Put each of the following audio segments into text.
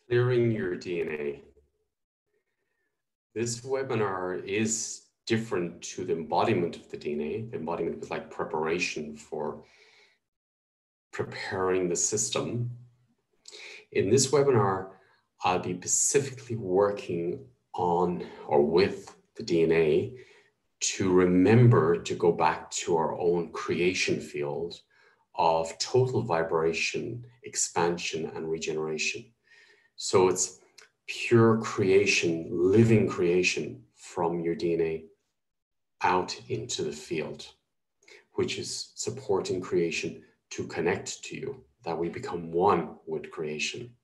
Clearing your DNA. This webinar is different to the embodiment of the DNA. The embodiment was like preparation for preparing the system. In this webinar, I'll be specifically working on or with the DNA to remember to go back to our own creation field of total vibration, expansion, and regeneration. So it's pure creation, living creation from your DNA out into the field, which is supporting creation to connect to you, that we become one with creation.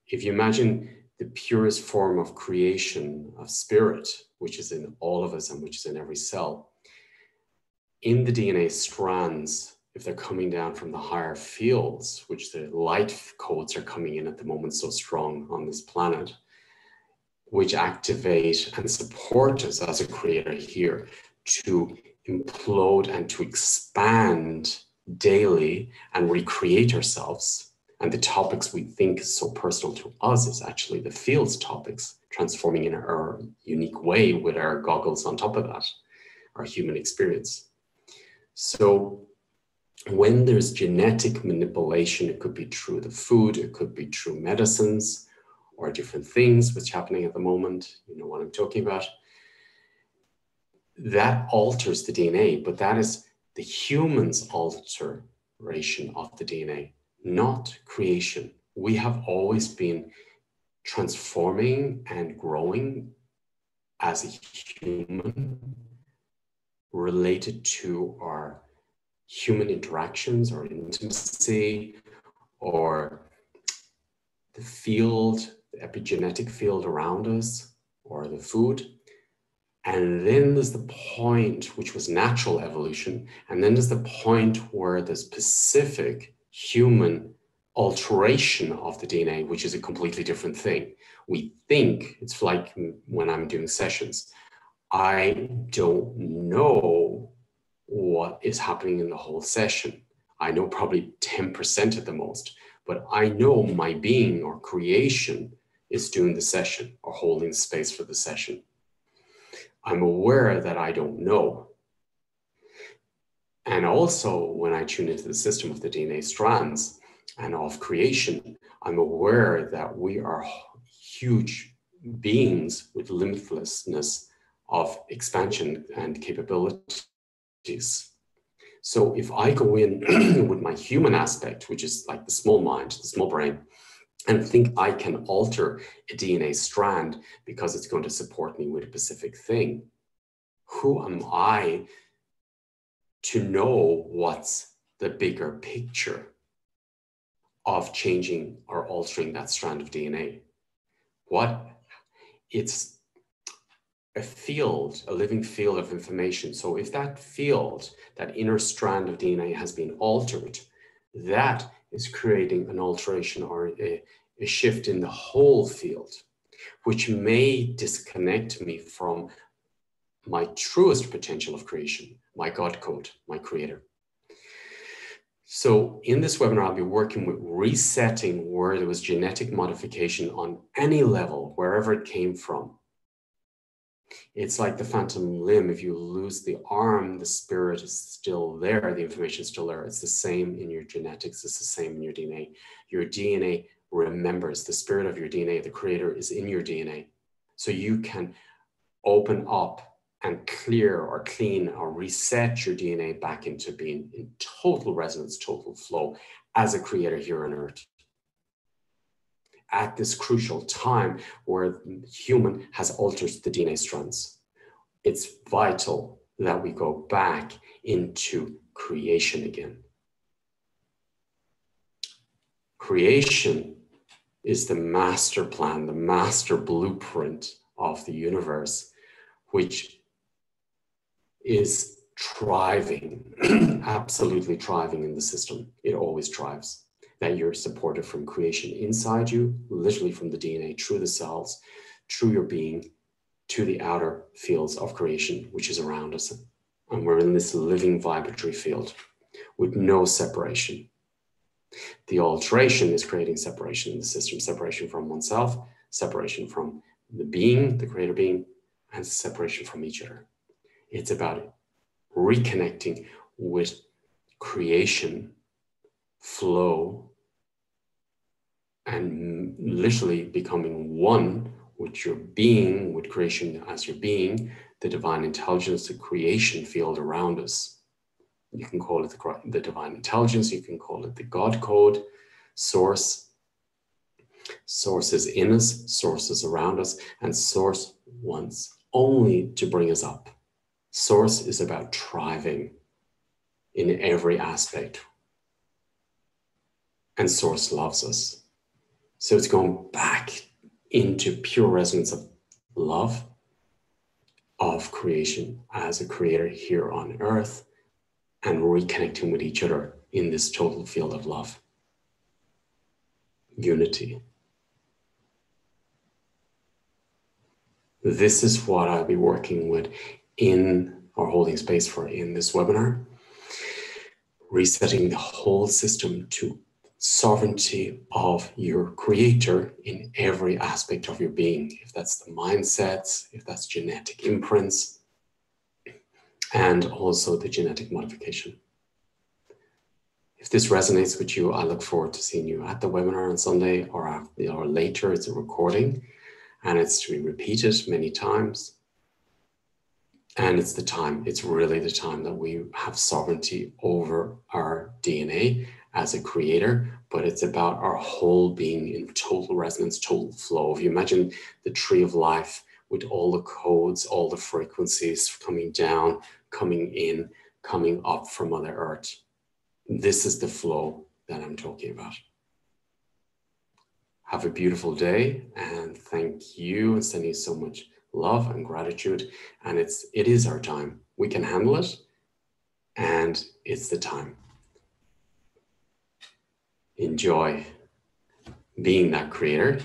If you imagine the purest form of creation, of spirit, which is in all of us and which is in every cell, in the DNA strands, if they're coming down from the higher fields, which the light codes are coming in at the moment so strong on this planet, which activate and support us as a creator here to implode and to expand daily and recreate ourselves. And the topics we think is so personal to us is actually the field's topics, transforming in our unique way with our goggles on top of that, our human experience. So when there's genetic manipulation, it could be through the food, it could be through medicines or different things which are happening at the moment, you know what I'm talking about. That alters the DNA, but that is the human's alteration of the DNA, not creation. We have always been transforming and growing as a human related to our human interactions or intimacy or the field, the epigenetic field around us or the food. And then there's the point, which was natural evolution. And then there's the point where the specific human alteration of the DNA, which is a completely different thing. We think, it's like when I'm doing sessions, I don't know what is happening in the whole session. I know probably 10% at the most, but I know my being or creation is doing the session or holding space for the session. I'm aware that I don't know. And also when I tune into the system of the DNA strands and of creation, I'm aware that we are huge beings with limitlessness of expansion and capabilities. So if I go in with my human aspect, which is like the small mind, the small brain, and think I can alter a DNA strand because it's going to support me with a specific thing, who am I to know what's the bigger picture of changing or altering that strand of DNA? It's a field, a living field of information. So if that field, that inner strand of DNA has been altered, that is creating an alteration or a shift in the whole field, which may disconnect me from my truest potential of creation, my God code, my creator. So in this webinar, I'll be working with resetting where there was genetic modification on any level, wherever it came from. It's like the phantom limb. If you lose the arm, the spirit is still there. The information is still there. It's the same in your genetics. It's the same in your DNA. Your DNA remembers. The spirit of your DNA, the creator, is in your DNA. So you can open up and clear or clean or reset your DNA back into being in total resonance, total flow as a creator here on Earth. At this crucial time where human has altered the DNA strands, it's vital that we go back into creation again. Creation is the master plan, the master blueprint of the universe, which is thriving, absolutely thriving in the system. It always thrives. That you're supported from creation inside you, literally from the DNA, through the cells, through your being, to the outer fields of creation, which is around us. And we're in this living vibratory field with no separation. The alteration is creating separation in the system, separation from oneself, separation from the being, the creator being, and separation from each other. It's about reconnecting with creation, flow, and literally becoming one with your being, with creation as your being, the divine intelligence, the creation field around us. You can call it the divine intelligence, you can call it the God code, source. Source is in us, source is around us, and source wants only to bring us up. Source is about thriving in every aspect. And source loves us. So it's going back into pure resonance of love, of creation as a creator here on earth, and reconnecting with each other in this total field of love. Unity. This is what I'll be working with in or holding space for in this webinar. Resetting the whole system to sovereignty of your creator in every aspect of your being. If that's the mindsets, if that's genetic imprints, and also the genetic modification. If this resonates with you, I look forward to seeing you at the webinar on Sunday or later. It's a recording and it's to be repeated many times. And it's the time, it's really the time that we have sovereignty over our DNA as a creator, but it's about our whole being in total resonance, total flow. If you imagine the tree of life with all the codes, all the frequencies coming down, coming in, coming up from Mother Earth. This is the flow that I'm talking about. Have a beautiful day and thank you and sending you so much love and gratitude. And it is our time. We can handle it and it's the time. Enjoy being that creator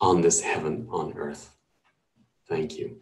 on this heaven on earth. Thank you.